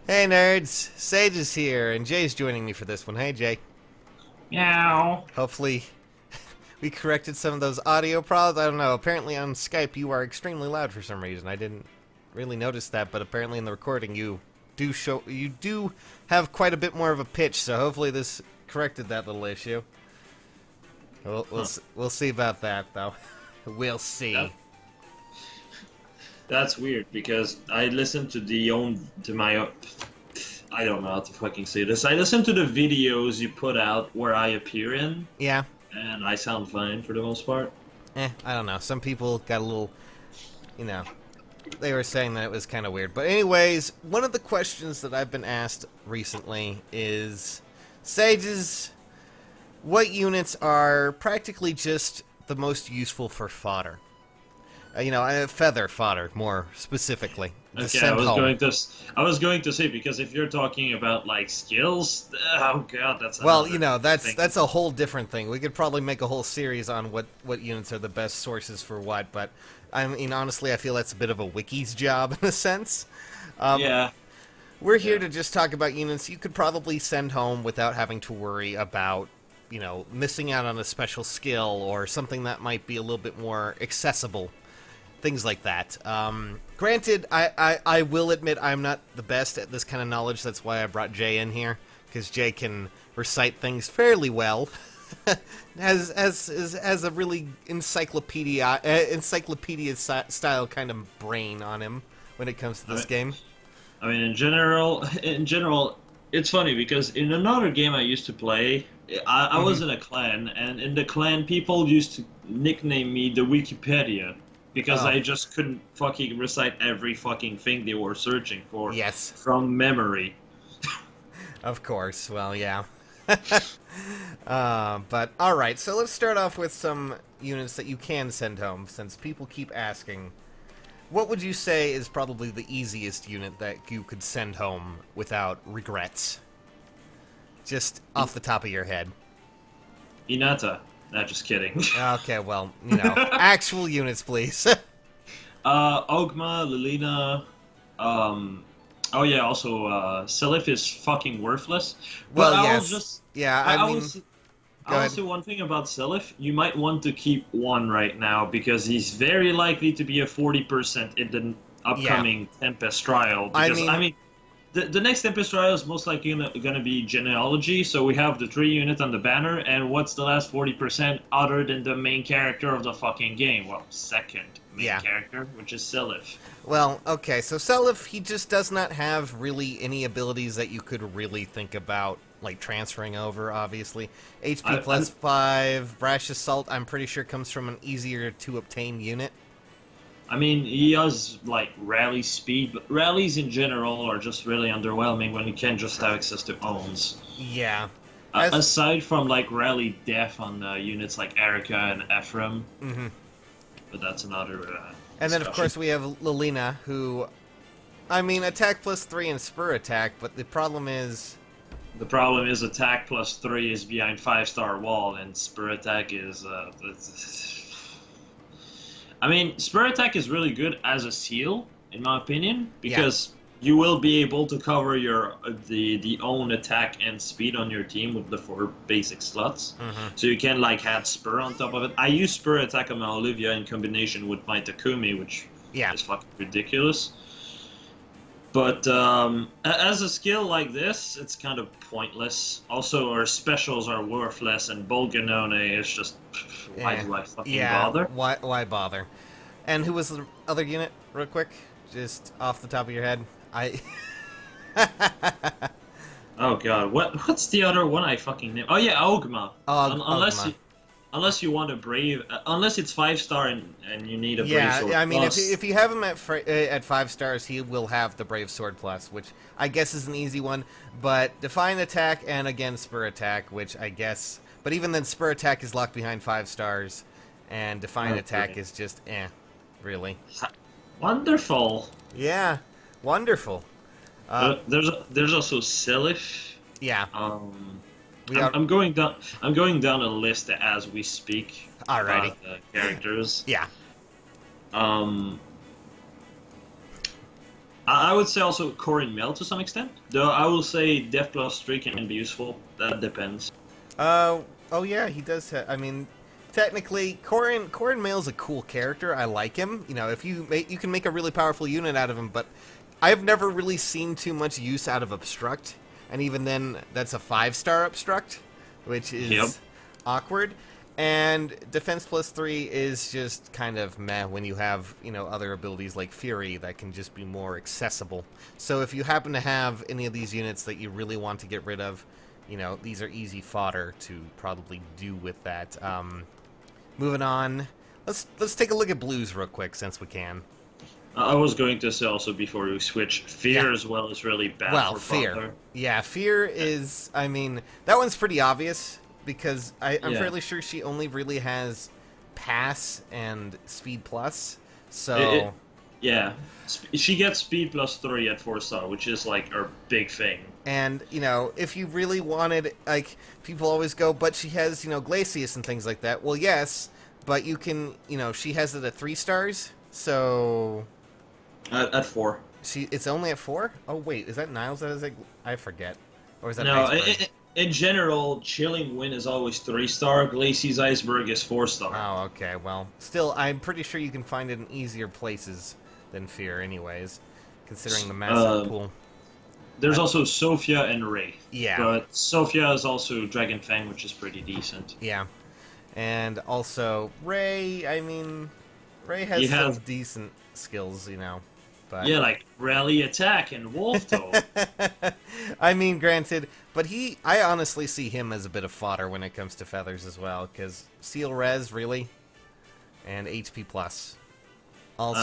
Hey nerds, Sage is here, and Jay's joining me for this one. Hey Jay. Meow. Hopefully we corrected some of those audio problems. I don't know, apparently on Skype you are extremely loud for some reason. I didn't really notice that, but apparently in the recording you do have quite a bit more of a pitch, so hopefully this corrected that little issue. We'll see about that though. We'll see. That's weird because I listened to I don't know how to fucking say this. I listened to the videos you put out where I appear in. Yeah. And I sound fine for the most part. I don't know. Some people got a little, they were saying that it was kind of weird. But anyways, one of the questions that I've been asked recently is, Sages, what units are practically just the most useful for fodder? Feather fodder, more specifically. Okay, I was going to say, because if you're talking about like skills, oh god, that's that's a whole different thing. We could probably make a whole series on what units are the best sources for what, but I mean honestly, I feel that's a bit of a wiki's job in a sense. Yeah. We're here to just talk about units you could probably send home without having to worry about, missing out on a special skill or something that might be a little bit more accessible. Things like that. Granted, I will admit I'm not the best at this kind of knowledge. That's why I brought Jay in here, because Jay can recite things fairly well. has a really encyclopedia style kind of brain on him when it comes to this game. I mean, in general, it's funny because in another game I used to play, I was in a clan, and in the clan people used to nickname me the Wikipedia. Because I just couldn't fucking recite every fucking thing they were searching for. Yes. From memory. Of course. Well, yeah. But, alright, so let's start off with some units that you can send home, since people keep asking. What would you say is probably the easiest unit that you could send home without regrets? Just off the top of your head. Inata. Not just kidding. Okay, well, actual units, please. Ogma, Lilina, oh yeah, also, Seliph is fucking worthless. But well, yes. I will say one thing about Seliph. You might want to keep one right now, because he's very likely to be a 40% in the upcoming Tempest trial. Because, I mean the next Tempest trial is most likely gonna be genealogy, so we have the 3 unit on the banner, and what's the last 40% other than the main character of the fucking game? Well, second main character, which is Seliph. Well, okay, so Seliph, he just does not have really any abilities that you could really think about, like, transferring over, obviously. HP plus 5, Brash Assault, I'm pretty sure comes from an easier-to-obtain unit. I mean, he has, like, rally speed, but rallies in general are just really underwhelming when you can't just have access to owns. Yeah. Aside from, like, rally death on units like Erica and Ephraim. Mm-hmm. But that's another And then, of course, we have Lilina, who, I mean, attack plus 3 and spur attack, but the problem is... The problem is attack plus 3 is behind 5-star wall, and spur attack is... I mean, Spur Attack is really good as a seal, in my opinion, because you will be able to cover your the own attack and speed on your team with the 4 basic slots. Mm-hmm. So you can, like, add Spur on top of it. I use Spur Attack on my Olivia in combination with my Takumi, which is fucking ridiculous. But as a skill like this, it's kind of pointless. Also, our specials are worthless, and Bolganone is just... Why do I fucking bother? Why bother? And who was the other unit, real quick? Just off the top of your head? Oh god, what's the other one I fucking name? Oh yeah, Ogma. Ogma. Unless you want a brave, unless it's 5-star and you need a brave sword. Yeah, I mean, plus. if you have him at 5 stars, he will have the brave sword plus, which I guess is an easy one. But Defiant attack and again spur attack, which I guess, but even then spur attack is locked behind 5 stars, and Defiant attack is just really. Wonderful. Yeah, wonderful. There's also Seliph. Yeah. I'm going down a list as we speak. Alrighty. Characters. Yeah. I would say also core and meld to some extent. Though I will say Def plus 3 can be useful. That depends. Oh yeah, he does I mean, technically, Corin Mail's a cool character. I like him. You know, if you can make a really powerful unit out of him, but I've never really seen too much use out of Obstruct. And even then, that's a 5-star Obstruct, which is awkward. And Defense plus 3 is just kind of meh when you have, you know, other abilities like Fury that can just be more accessible. So if you happen to have any of these units that you really want to get rid of, you know, these are easy fodder to probably do with that. Moving on, let's take a look at blues real quick since we can. I was going to say also before we switch, Fear as well is really bad for Fear. fodder. Yeah, Fear is, I mean, that one's pretty obvious because I'm fairly sure she only really has Pass and Speed Plus, so... Yeah, she gets Speed plus 3 at 4-star, which is like her big thing. And, you know, if you really wanted, like, people always go, but she has, you know, Glacius and things like that. Well, yes, but you can, you know, she has it at 3 stars, so... At 4. It's only at 4? Oh, wait, is that Niles that is like... I forget. Or is that No, Iceberg? in general, Chilling Wind is always 3-star, Glacius Iceberg is 4-star. Oh, okay, well, still, I'm pretty sure you can find it in easier places than Fear anyways, considering the massive pool. There's also Sophia and Ray. Yeah. But Sophia is also Dragon Fang, which is pretty decent. Yeah. And also, Ray, I mean, Ray has some decent skills, you know. But... Yeah, like Rally Attack and Wolf Toe. I mean, granted, but I honestly see him as a bit of fodder when it comes to feathers as well, because Seal Res, really, and HP Plus.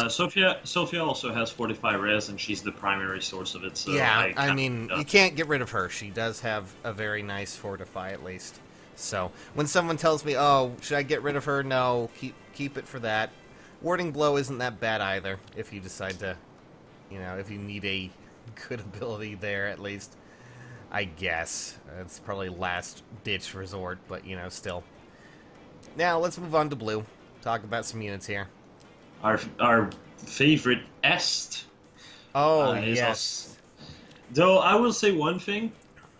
Sophia also has 45 res, and she's the primary source of it. So yeah, I mean, you can't get rid of her. She does have a very nice fortify, at least. So when someone tells me, "Oh, should I get rid of her?" No, keep it for that. Warding Blow isn't that bad either. If you decide to, you know, if you need a good ability there, at least, I guess it's probably last ditch resort. But you know, still. Now let's move on to blue. Talk about some units here. Our favorite Est. Oh yes. Though I will say one thing,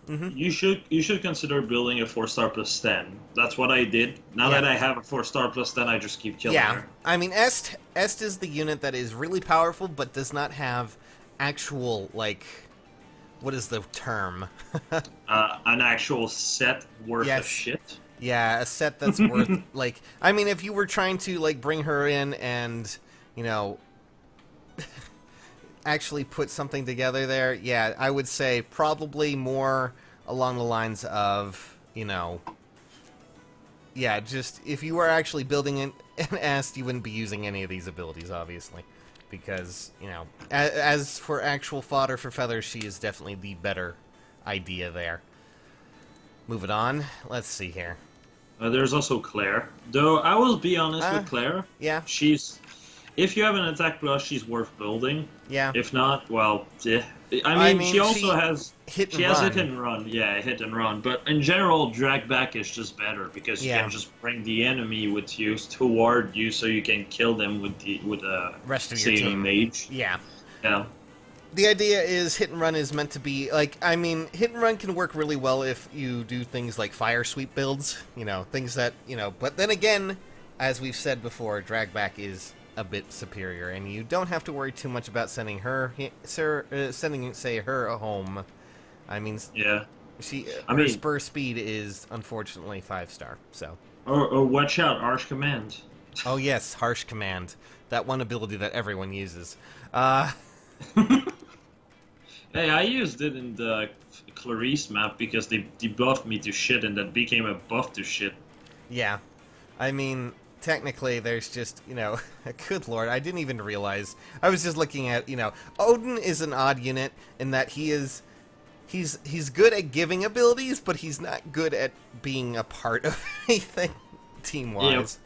mm-hmm. you should consider building a 4-star plus 10. That's what I did. Now that I have a 4-star plus 10, I just keep killing her. I mean, Est is the unit that is really powerful, but does not have actual, like, what is the term? An actual set worth of shit. Yeah, a set that's worth, like... I mean, if you were trying to, like, bring her in and, you know, actually put something together there, yeah, I would say probably more along the lines of, you know... Yeah, just, if you were actually building an Est, you wouldn't be using any of these abilities, obviously. Because, you know, as for actual fodder for feathers, she is definitely the better idea there. Moving on, let's see here. There's also Claire. Though I will be honest with Claire. Yeah. If you have an attack plus, she's worth building. Yeah. If not, well, yeah. I mean she also has hit and hit and run. Yeah, hit and run. But in general, drag back is just better because you can just bring the enemy with you toward you, so you can kill them with a rest of your team. Mage. Yeah. Yeah. The idea is hit and run is meant to be, like, I mean, hit and run can work really well if you do things like fire sweep builds, you know, things that, you know, but then again, as we've said before, drag back is a bit superior, and you don't have to worry too much about sending her, say, her home. I mean, yeah, her spur speed is unfortunately 5-star, so. Or watch out, Harsh Command. Oh yes, Harsh Command, that one ability that everyone uses. Hey, I used it in the Clarice map because they debuffed me to shit, and that became a buff to shit. Yeah, I mean, technically, there's just, you know, good lord, I didn't even realize. I was just looking at, you know, Odin is an odd unit in that he's good at giving abilities, but he's not good at being a part of anything team-wise.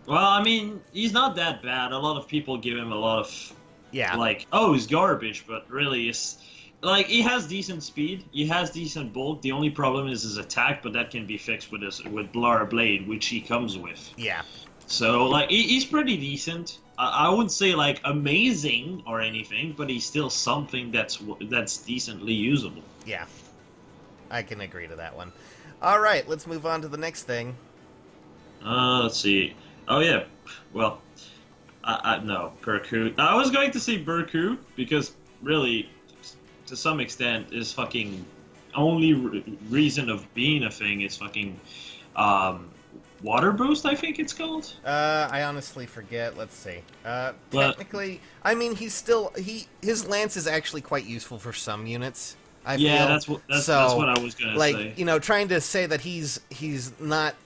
Yeah. Well, I mean, he's not that bad. A lot of people give him a lot of... Yeah. Like, oh, he's garbage, but really, it's... Like, he has decent speed, he has decent bulk, the only problem is his attack, but that can be fixed with Blar Blade, which he comes with. Yeah. So, like, he's pretty decent. I wouldn't say, like, amazing or anything, but he's still something that's decently usable. Yeah, I can agree to that one. All right, let's move on to the next thing. Let's see. Oh, yeah. Well, no, Berkut. I was going to say Berkut because, really, to some extent, his fucking only reason of being a thing is fucking, water boost, I think it's called. I honestly forget. Let's see. Technically, I mean, his lance is actually quite useful for some units. I feel. That's what I was gonna say. Like, you know, trying to say that he's not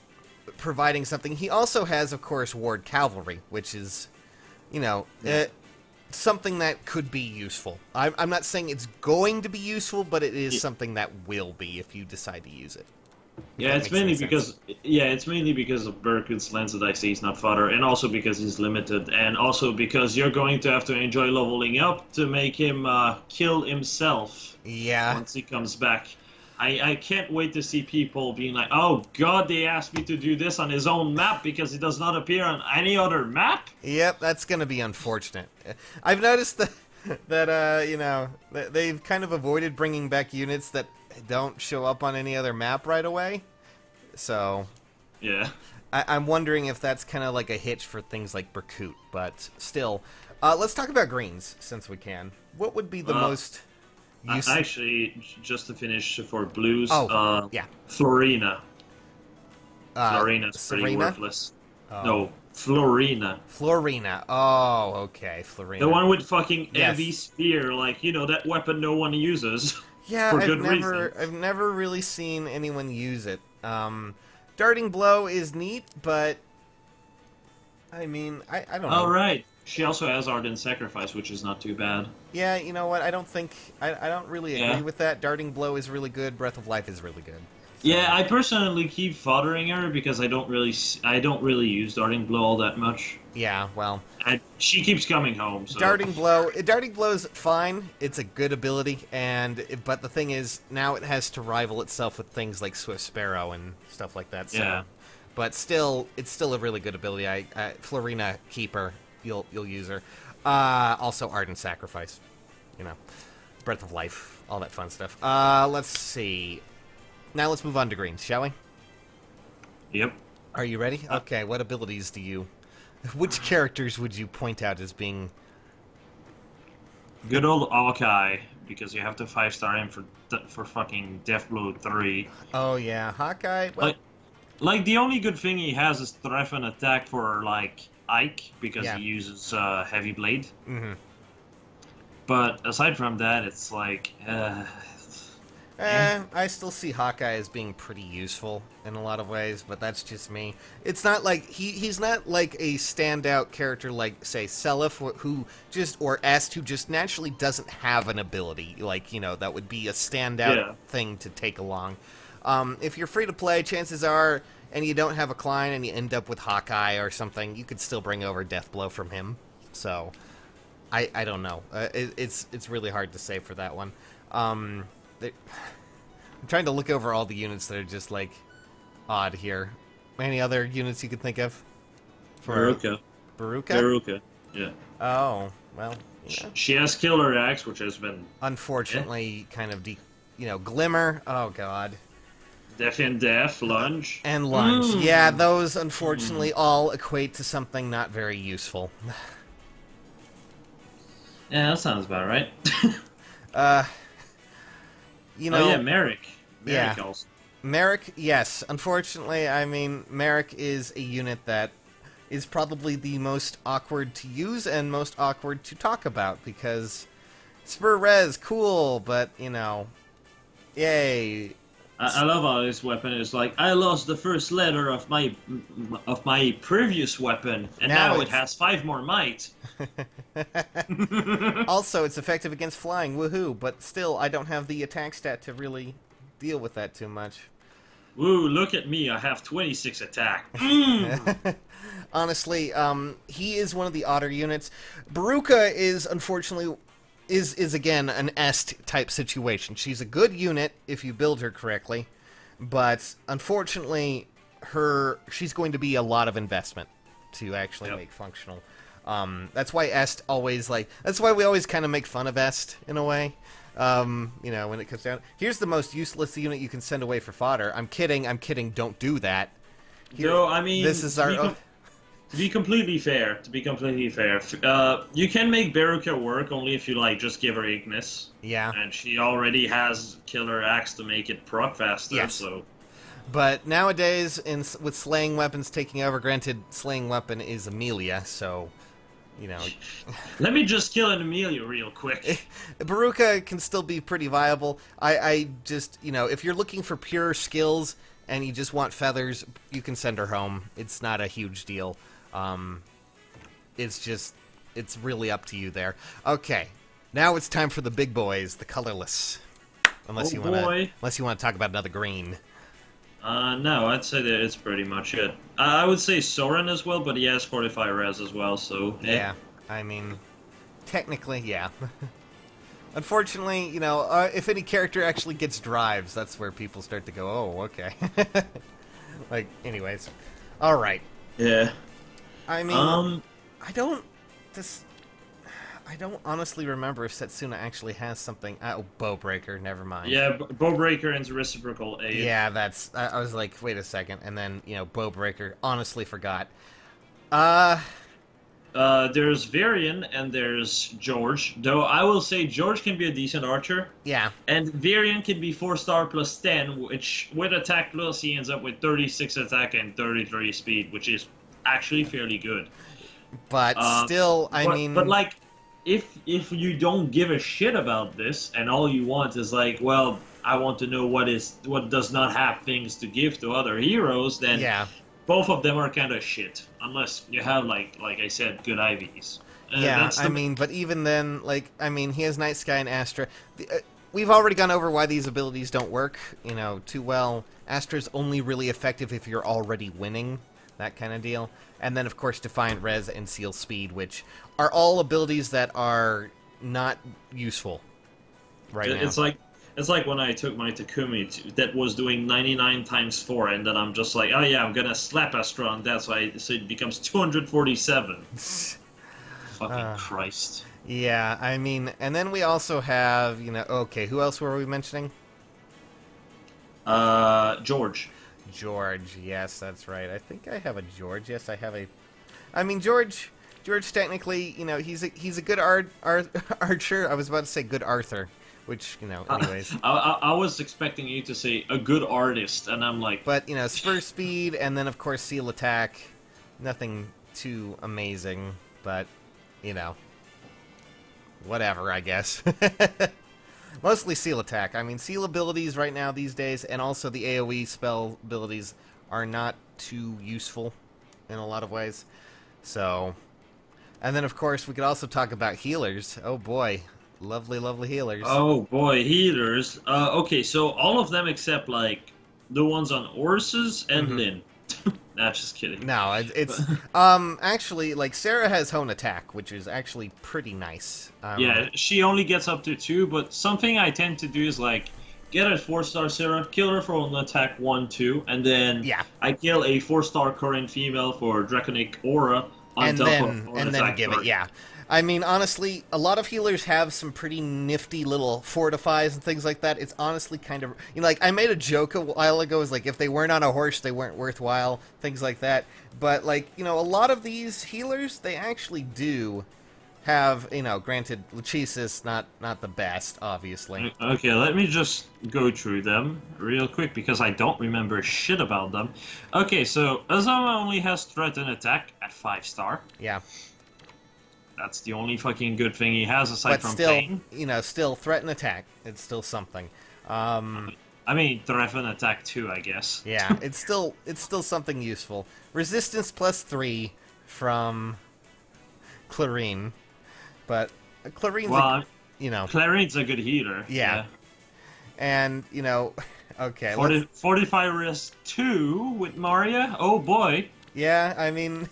providing something. He also has, of course, Ward Cavalry, which is, you know, something that could be useful. I'm not saying it's going to be useful, but it is something that will be if you decide to use it. Yeah, it's mainly because of Berkut's lens that I see he's not fodder, and also because he's limited, and also because you're going to have to enjoy leveling up to make him kill himself. Yeah. Once he comes back. I can't wait to see people being like, oh god, they asked me to do this on his own map because he does not appear on any other map? Yep, that's going to be unfortunate. I've noticed that you know, they've kind of avoided bringing back units that don't show up on any other map right away. So, yeah. I'm wondering if that's kind of like a hitch for things like Berkut, but still. Let's talk about greens, since we can. What would be the most... Actually, just to finish for blues, yeah. Florina. Florina's pretty Serena? worthless. Oh. No, Florina. Florina. Oh, okay, Florina. The one with fucking heavy spear, like, you know, that weapon no one uses. Yeah, for good reason. I've never really seen anyone use it. Darting Blow is neat, but I mean, I don't know. Oh, right. She also has Ardent Sacrifice, which is not too bad. Yeah, you know what? I don't really agree with that. Darting Blow is really good. Breath of Life is really good. So. Yeah, I personally keep foddering her because I don't really use Darting Blow all that much. Yeah, well, she keeps coming home. So. Darting Blow's fine. It's a good ability, but the thing is, now it has to rival itself with things like Swift Sparrow and stuff like that. So. Yeah. But still, it's still a really good ability. Florina, keep her. You'll use her. Also, Ardent Sacrifice. You know, Breath of Life, all that fun stuff. Let's see. Now let's move on to greens, shall we? Yep. Are you ready? Okay, what abilities do you... Which characters would you point out as being... Good old Hawkeye, because you have to 5-star him for fucking Deathblow 3. Oh, yeah. Hawkeye... Well... Like, the only good thing he has is Threat and Attack for, like... Ike, because he uses Heavy Blade. Mm-hmm. But aside from that, it's like... I still see Hawkeye as being pretty useful in a lot of ways, but that's just me. It's not like... He's not like a standout character like, say, Seliph, or Est, who just naturally doesn't have an ability. Like, you know, that would be a standout thing to take along. If you're free to play, chances are... and you don't have a Klein and you end up with Hawkeye or something, you could still bring over Deathblow from him. So, I don't know. It's really hard to say for that one. I'm trying to look over all the units that are just, like, odd here. Any other units you could think of? Baruka. Baruka? Baruka, yeah. Oh, well, yeah. She has Killer Axe, which has been... Unfortunately, kind of, Glimmer. Oh, God. Death, Lunge. And Lunge. Yeah, those, unfortunately, all equate to something not very useful. Yeah, that sounds about right. You know... Oh, yeah, Merrick. Merrick also. Merrick, yes. Unfortunately, I mean, Merrick is a unit that is probably the most awkward to use and most awkward to talk about, because Spur Res, cool, but, you know, yay... I love how this weapon is like, I lost the first letter of my previous weapon, and now it has 5 more might. Also, it's effective against flying, woohoo, but still, I don't have the attack stat to really deal with that too much. Woo, look at me, I have 26 attack. Honestly, he is one of the odder units. Baruka is, unfortunately... is again an Est type situation. She's a good unit if you build her correctly, but unfortunately she's going to be a lot of investment. to actually make functional. That's why Est always that's why we always kind of make fun of Est in a way. You know, when it comes down, here's the most useless unit you can send away for fodder. I'm kidding. Don't do that. No, I mean, this is our. To be completely fair, you can make Beruka work only if you just give her Ignis. Yeah. And she already has Killer Axe to make it proc faster. Yes. So. But nowadays, with slaying weapons taking over, granted, slaying weapon is Amelia, so, you know. Let me just kill an Amelia real quick. Beruka can still be pretty viable. I just, you know, if you're looking for pure skills and you just want feathers, you can send her home. It's not a huge deal. It's really up to you there. Okay, now it's time for the big boys, the colorless. Unless you want to talk about another green. No, I'd say that it's pretty much it. I would say Soren as well, but he has 45 res as well, so... Yeah, I mean, technically, yeah. Unfortunately, you know, if any character actually gets drives, that's where people start to go, oh, okay. Anyways. Alright. Yeah. I mean, I don't honestly remember if Setsuna actually has something. Oh, Bowbreaker, never mind. Yeah, Bowbreaker and Reciprocal Aid. Yeah, that's... I was like, wait a second. And then, you know, Bowbreaker. Honestly forgot. There's Varian and there's George. Though I will say George can be a decent archer. Yeah. And Varian can be 4-star plus 10, which with attack plus he ends up with 36 attack and 33 speed, which is actually fairly good. But still, I mean... But, like, if you don't give a shit about this, and all you want is, like, well, I want to know what does not have things to give to other heroes, then yeah. Both of them are kind of shit. Unless you have, like I said, good IVs. Yeah, I mean, but even then, he has Night Sky and Astra. We've already gone over why these abilities don't work, you know, too well. Astra's only really effective if you're already winning. That kind of deal. And then, of course, Defiant Res and Seal Speed, which are all abilities that are not useful right now. It's like when I took my Takumi that was doing 99 times 4, and then I'm just like, oh yeah, I'm gonna slap Astra on that, so it becomes 247. Fucking Christ. Yeah, I mean, and then we also have, you know, okay, who else were we mentioning? George. George, yes, that's right. I think I have a George. Yes, I have a... I mean, George technically, you know, he's a good archer. I was about to say good Arthur, which, you know, anyways. I was expecting you to say a good artist, and I'm like... But, you know, Spur Speed, and then, of course, Seal Attack. Nothing too amazing, but, you know, whatever, I guess. Mostly Seal Attack. I mean, Seal abilities right now these days, and also the AoE spell abilities, are not too useful in a lot of ways. So, and then, of course, we could also talk about healers. Oh, boy. Lovely, lovely healers. Oh, boy, healers. Okay, so all of them except, like, the ones on Horses and Lyn. Nah, just kidding. No, it's actually, like, Sarah has Hone Attack, which is actually pretty nice. Yeah, she only gets up to 2, but something I tend to do is, like, get a 4-star Sarah, kill her for Hone Attack 1, 2, and then I kill a 4-star current female for Draconic Aura on top of Hone and then give it, yeah. I mean, honestly, a lot of healers have some pretty nifty little fortifies and things like that. It's honestly kind of... You know, like, I made a joke a while ago, is like, if they weren't on a horse, they weren't worthwhile, things like that. But, like, you know, a lot of these healers, they actually do have, you know, granted, Lachesis, not the best, obviously. Okay, let me just go through them real quick, because I don't remember shit about them. Okay, so Azama only has Threat and Attack at 5-star. Yeah. That's the only fucking good thing he has aside from Pain. You know, still threat and attack. It's still something. I mean, threat and attack too, I guess. Yeah, it's still something useful. Resistance plus 3 from Clarine, but Clarine's Clarine's a good healer. Yeah. And you know, okay. 45 risk 2 with Maria. Oh boy. Yeah, I mean,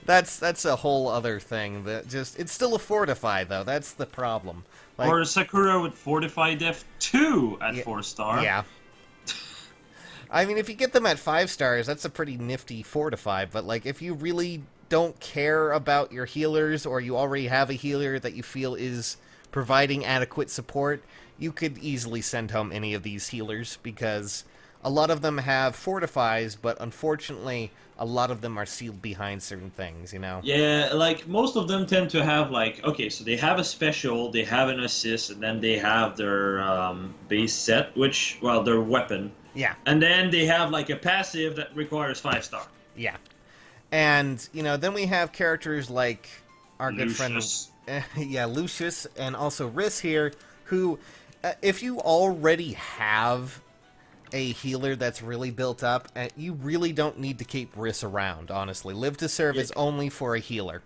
that's a whole other thing. It's still a fortify though. That's the problem. Like, or Sakura with Fortify Def 2 at 4-star. Yeah. I mean, if you get them at 5 stars, that's a pretty nifty 4 to 5. But like, if you really don't care about your healers, or you already have a healer that you feel is providing adequate support, you could easily send home any of these healers, because a lot of them have fortifies, but unfortunately, a lot of them are sealed behind certain things, you know? Yeah, like, most of them tend to have, like, okay, so they have a special, they have an assist, and then they have their base set, which, well, their weapon. Yeah. And then they have, like, a passive that requires 5-star. Yeah. And, you know, then we have characters like our Lucius. good friend, yeah, Lucius, and also Riss here, who, if you already have a healer that's really built up, you really don't need to keep Riss around, honestly. Live to Serve is only for a healer.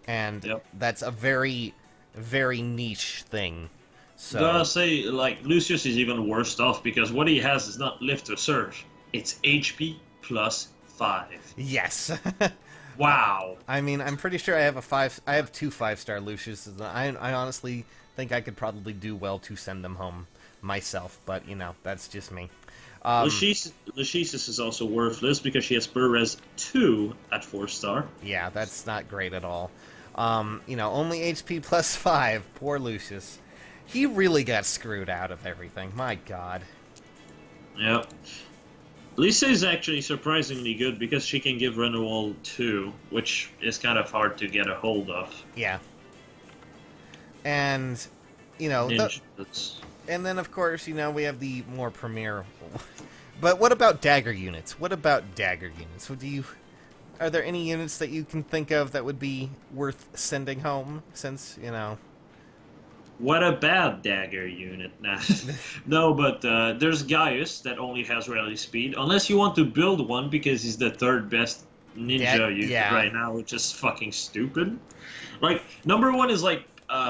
And that's a very, very niche thing. So, gotta say, like, Lucius is even worse off, because what he has is not Live to Serve. It's HP plus 5. Yes. Wow. I mean, I'm pretty sure I have 2 5-star Luciuses. I honestly think I could probably do well to send them home myself, but, you know, that's just me. Lucius is also worthless because she has Burr Res 2 at 4-star. Yeah, that's not great at all. You know, only HP plus 5. Poor Lucius. He really got screwed out of everything. My God. Yep. Lisa is actually surprisingly good because she can give Renewal 2, which is kind of hard to get a hold of. Yeah. And, you know... And then, of course, you know, we have the more premier... But what about Dagger units? What about Dagger units? Are there any units that you can think of that would be worth sending home, since, you know... What a bad Dagger unit. Nah. No, but there's Gaius that only has rally speed, unless you want to build one because he's the 3rd best ninja unit right now, which is fucking stupid. Like, number 1 is, like,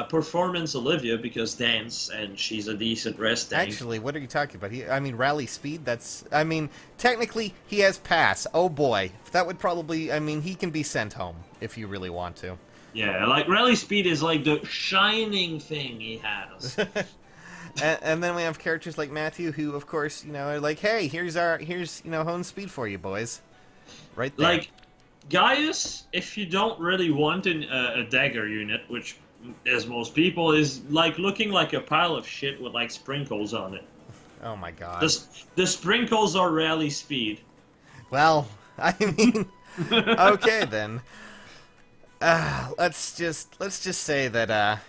Performance Olivia, because dance, and she's a decent rest tank. Actually, what are you talking about? I mean, rally speed, I mean, technically, he has pass. Oh boy. That would probably, I mean, he can be sent home, if you really want to. Yeah, like, rally speed is, like, the shining thing he has. and then we have characters like Matthew, who, of course, you know, are like, hey, here's, you know, hone speed for you, boys. Right there. Like, Gaius, if you don't really want a Dagger unit, which... as most people, is like looking like a pile of shit with like sprinkles on it. Oh my God. The sprinkles are rally speed. Well, I mean, okay then. Let's just say that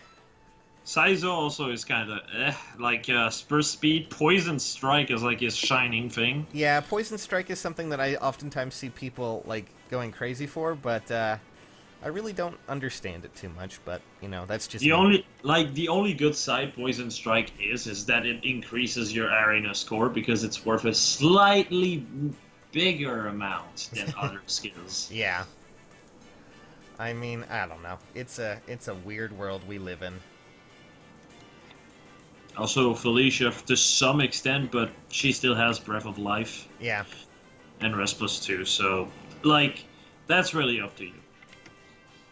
Saizo also is kind of like Spur Speed. Poison Strike is like his shining thing. Yeah, Poison Strike is something that I oftentimes see people like going crazy for, but I really don't understand it too much, but, you know, that's just... The only good side Poison Strike is that it increases your arena score because it's worth a slightly bigger amount than other skills. Yeah. I mean, I don't know. It's a weird world we live in. Also, Felicia, to some extent, but she still has Breath of Life. Yeah. And Rest plus 2, so, like, that's really up to you.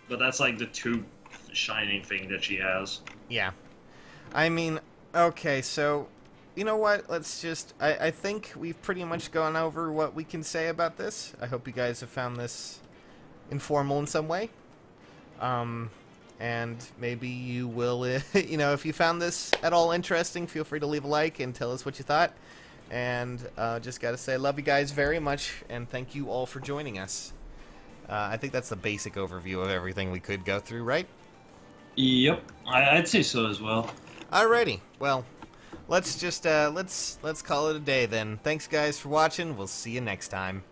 But that's like the 2 shining thing that she has. Yeah. I mean, okay, so, you know what? Let's just... I think we've pretty much gone over what we can say about this. I hope you guys have found this informal in some way. And maybe you will, you know, if you found this at all interesting, feel free to leave a like and tell us what you thought. And just gotta say, love you guys very much, and thank you all for joining us. I think that's the basic overview of everything we could go through, right? Yep, I'd say so as well. Alrighty, well, let's just let's call it a day then. Thanks guys for watching. We'll see you next time.